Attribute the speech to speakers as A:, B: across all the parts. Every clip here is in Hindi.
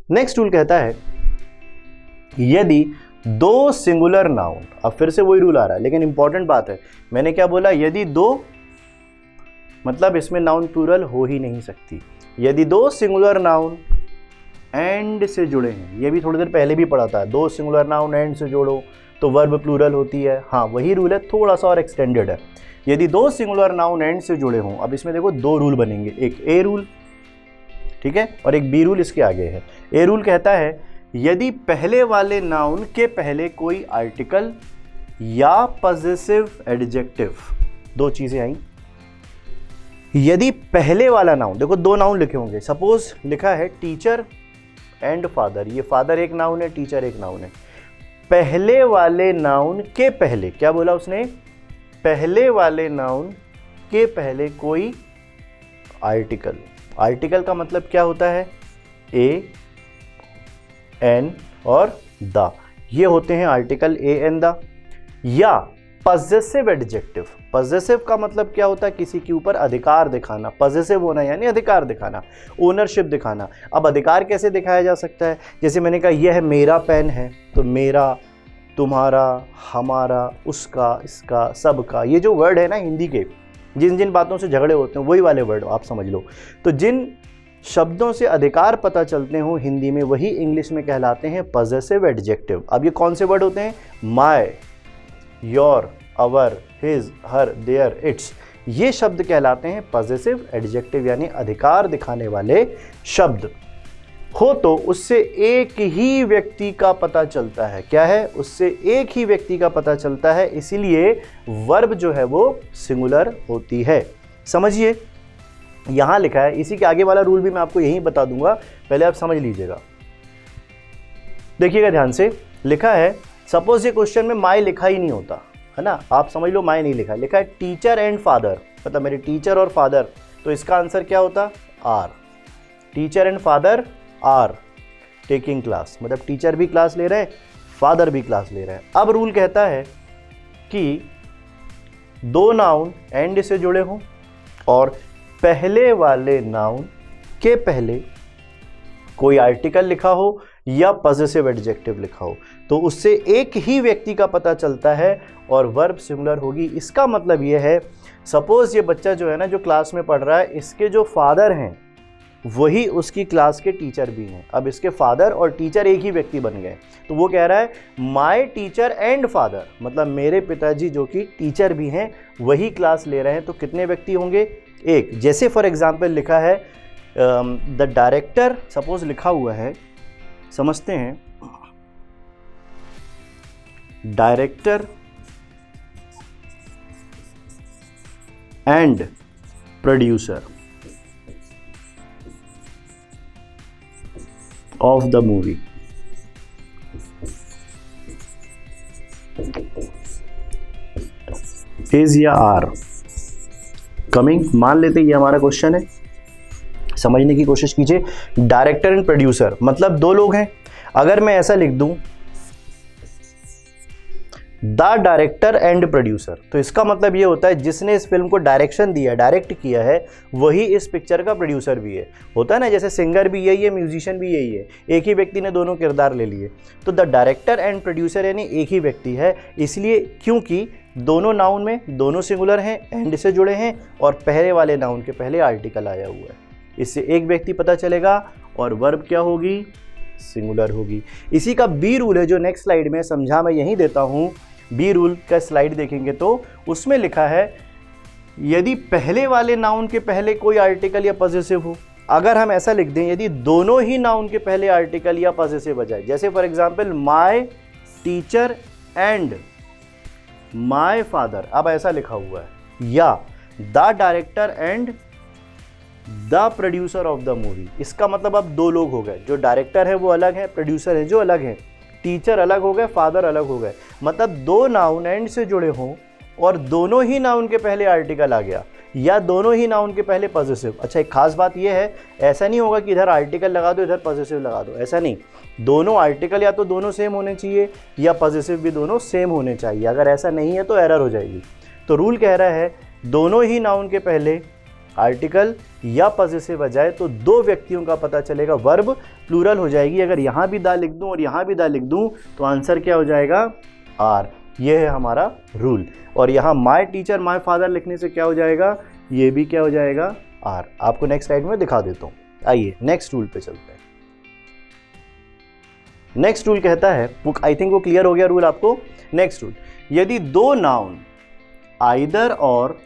A: नेक्स्ट रूल कहता है यदि दो सिंगुलर नाउन, अब फिर से वही रूल आ रहा है लेकिन इंपॉर्टेंट बात है, मैंने क्या बोला, यदि दो, मतलब इसमें नाउन प्लूरल हो ही नहीं सकती। यदि दो सिंगुलर नाउन एंड से जुड़े हैं, ये भी थोड़ी देर पहले भी पढ़ा था, दो सिंगुलर नाउन एंड से जोड़ो तो वर्ब प्लूरल होती है। हाँ वही रूल है, थोड़ा सा और एक्सटेंडेड है। यदि दो सिंगुलर नाउन एंड से जुड़े हों, अब इसमें देखो दो रूल बनेंगे, एक ए रूल, ठीक है, और एक बी रूल इसके आगे है। ए रूल कहता है यदि पहले वाले नाउन के पहले कोई आर्टिकल या पॉजेसिव एडजेक्टिव, दो चीजें आई, यदि पहले वाला नाउन, देखो दो नाउन लिखे होंगे, सपोज लिखा है टीचर एंड फादर, ये फादर एक नाउन है, टीचर एक नाउन है। पहले वाले नाउन के पहले, क्या बोला उसने, पहले वाले नाउन के पहले कोई आर्टिकल, आर्टिकल का मतलब क्या होता है, ए एन और द, ये होते हैं आर्टिकल ए एन द। या पॉजेसिव एडजेक्टिव, पॉजेसिव का मतलब क्या होता है, किसी के ऊपर अधिकार दिखाना, पॉजेसिव होना यानी अधिकार दिखाना, ओनरशिप दिखाना। अब अधिकार कैसे दिखाया जा सकता है, जैसे मैंने कहा यह मेरा पेन है, तो मेरा, तुम्हारा, हमारा, उसका, इसका, सबका, ये जो वर्ड है ना हिंदी के, जिन जिन बातों से झगड़े होते हैं वही वाले वर्ड आप समझ लो। तो जिन शब्दों से अधिकार पता चलते हो हिंदी में, वही इंग्लिश में कहलाते हैं पॉजेसिव एडजेक्टिव। अब ये कौन से वर्ड होते हैं, my, your, our, his, her, their, its, ये शब्द कहलाते हैं पॉजेसिव एडजेक्टिव यानी अधिकार दिखाने वाले शब्द। हो तो उससे एक ही व्यक्ति का पता चलता है, क्या है, उससे एक ही व्यक्ति का पता चलता है, इसीलिए वर्ब जो है वो सिंगुलर होती है। समझिए यहां लिखा है, इसी के आगे वाला रूल भी मैं आपको यही बता दूंगा, पहले आप समझ लीजिएगा, देखिएगा ध्यान से। लिखा है, सपोज ये क्वेश्चन में माय लिखा ही नहीं होता है ना, आप समझ लो माय नहीं लिखा है, लिखा है टीचर एंड फादर, मतलब मेरे टीचर और फादर, तो इसका आंसर क्या होता, are. Teacher and father are taking class, मतलब टीचर भी क्लास ले रहे हैं, फादर भी क्लास ले रहे हैं। अब रूल कहता है कि दो नाउन एंड से जुड़े हों और पहले वाले नाउन के पहले कोई आर्टिकल लिखा हो या पॉजेसिव एडजेक्टिव लिखा हो, तो उससे एक ही व्यक्ति का पता चलता है और वर्ब सिंगुलर होगी। इसका मतलब यह है, सपोज ये बच्चा जो है ना, जो क्लास में पढ़ रहा है, इसके जो फादर हैं वही उसकी क्लास के टीचर भी हैं। अब इसके फादर और टीचर एक ही व्यक्ति बन गए, तो वो कह रहा है माय टीचर एंड फादर, मतलब मेरे पिताजी जो कि टीचर भी हैं वही क्लास ले रहे हैं, तो कितने व्यक्ति होंगे, एक। जैसे फॉर एग्जाम्पल लिखा है द डायरेक्टर, सपोज लिखा हुआ है, समझते हैं, director and producer of the movie. Is या आर कमिंग, मान लेते ये हमारा क्वेश्चन है, समझने की कोशिश कीजिए। डायरेक्टर एंड प्रोड्यूसर मतलब दो लोग हैं। अगर मैं ऐसा लिख दूं द डायरेक्टर एंड प्रोड्यूसर, तो इसका मतलब ये होता है जिसने इस फिल्म को डायरेक्शन दिया, डायरेक्ट किया है, वही इस पिक्चर का प्रोड्यूसर भी है। होता है ना, जैसे सिंगर भी यही है, म्यूजिशियन भी यही है, एक ही व्यक्ति ने दोनों किरदार ले लिए। तो द डायरेक्टर एंड प्रोड्यूसर यानी एक ही व्यक्ति है, इसलिए क्योंकि दोनों नाउन में दोनों सिंगुलर हैं, एंड से जुड़े हैं और पहले वाले नाउन के पहले आर्टिकल आया हुआ है, इससे एक व्यक्ति पता चलेगा और वर्ब क्या होगी, सिंगुलर होगी। इसी का बी रूल है जो नेक्स्ट स्लाइड में समझा मैं यहीं देता हूं। बी रूल का स्लाइड देखेंगे तो उसमें लिखा है यदि पहले वाले नाउन के पहले कोई आर्टिकल या पॉजेसिव हो। अगर हम ऐसा लिख दें यदि दोनों ही नाउन के पहले आर्टिकल या पॉजेसिव आ जाए, जैसे for example my teacher and my father, अब ऐसा लिखा हुआ है, या the director and the producer of the movie, इसका मतलब अब दो लोग हो गए, जो डायरेक्टर है वो अलग है, प्रोड्यूसर है जो अलग है, टीचर अलग हो गए, फादर अलग हो गए। मतलब दो नाउन एंड से जुड़े हों और दोनों ही नाउन के पहले आर्टिकल आ गया या दोनों ही नाउन के पहले पॉजेसिव। अच्छा, एक खास बात यह है, ऐसा नहीं होगा कि इधर आर्टिकल लगा दो इधर पॉजेसिव लगा दो, ऐसा नहीं। दोनों आर्टिकल या तो दोनों सेम होने चाहिए या पॉजेसिव भी दोनों सेम होने चाहिए। अगर ऐसा नहीं है तो एरर हो जाएगी। तो रूल कह रहा है दोनों ही नाउन के पहले आर्टिकल या पजेसिव आ जाए तो दो व्यक्तियों का पता चलेगा, वर्ब प्लूरल हो जाएगी। अगर यहाँ भी दा लिख दूँ और यहाँ भी दा लिख दूँ तो आंसर क्या हो जाएगा, आर। ये है हमारा रूल। और यहाँ माय टीचर माय फादर लिखने से क्या हो जाएगा, ये भी क्या हो जाएगा, आर। आपको नेक्स्ट स्लाइड में दिखा देता हूँ। आइए नेक्स्ट रूल पे चलते हैं। नेक्स्ट रूल कहता है, आई थिंक वो क्लियर हो गया रूल आपको। नेक्स्ट रूल, यदि दो नाउन आइदर और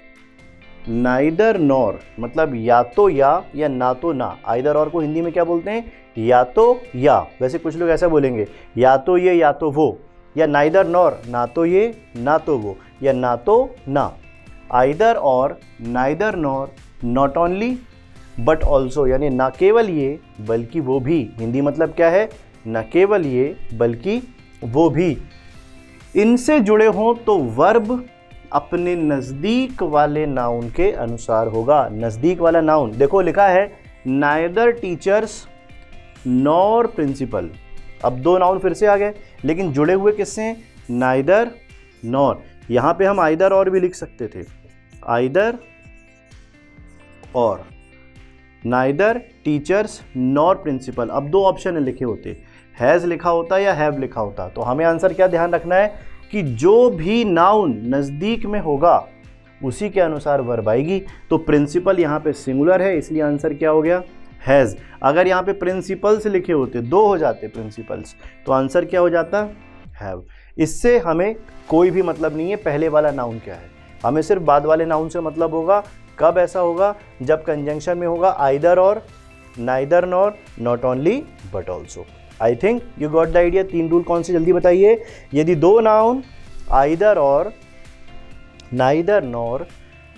A: नाइदर नॉर, मतलब या तो या ना तो ना, आइदर और को हिंदी में क्या बोलते हैं, या तो या। वैसे कुछ लोग ऐसा बोलेंगे, या तो ये या तो वो, या नाइदर नॉर, ना तो ये ना तो वो, या ना तो ना। आइदर और, neither nor, not only but also, यानी ना केवल ये बल्कि वो भी। हिंदी मतलब क्या है, न केवल ये बल्कि वो भी। इनसे जुड़े हों तो वर्ब अपने नज़दीक वाले नाउन के अनुसार होगा। नज़दीक वाला नाउन देखो लिखा है नाइदर टीचर्स नॉर प्रिंसिपल। अब दो नाउन फिर से आ गए, लेकिन जुड़े हुए किससे हैं, नाइदर नॉर। यहाँ पे हम आइदर और भी लिख सकते थे, आइदर और, नाइदर टीचर्स नॉर प्रिंसिपल। अब दो ऑप्शन लिखे होते, हैज़ लिखा होता या हैव लिखा होता। तो हमें आंसर क्या ध्यान रखना है कि जो भी नाउन नज़दीक में होगा उसी के अनुसार वर्ब आएगी। तो प्रिंसिपल यहाँ पे सिंगुलर है, इसलिए आंसर क्या हो गया, हैज़। अगर यहाँ पे प्रिंसिपल्स लिखे होते, दो हो जाते प्रिंसिपल्स, तो आंसर क्या हो जाता, हैव। इससे हमें कोई भी मतलब नहीं है पहले वाला नाउन क्या है, हमें सिर्फ बाद वाले नाउन से मतलब होगा। कब ऐसा होगा, जब कंजंक्शन में होगा आइदर और, neither nor, not only but also. I think you got the idea. तीन रूल कौन से जल्दी बताइए। यदि दो नाउन आइदर और, neither nor,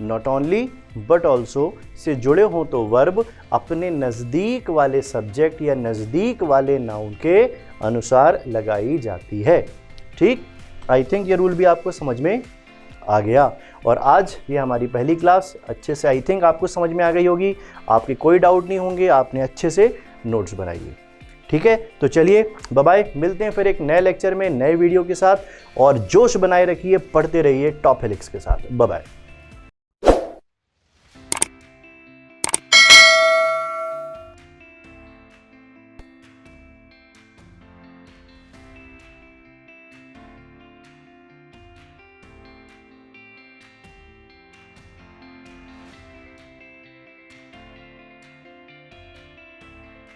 A: not only but also say जुड़े हों तो वर्ब अपने नज़दीक वाले सब्जेक्ट या नज़दीक वाले नाउन के अनुसार लगाई जाती है। ठीक, आई थिंक ये रूल भी आपको समझ में आ गया। और आज ये हमारी पहली क्लास अच्छे से आई थिंक आपको समझ में आ गई होगी। आपके कोई डाउट नहीं होंगे, आपने अच्छे से नोट्स बनाइए। ठीक है, तो चलिए बाय बाय, मिलते हैं फिर एक नए लेक्चर में नए वीडियो के साथ। और जोश बनाए रखिए, पढ़ते रहिए टॉप हेलिक्स के साथ। Bye bye.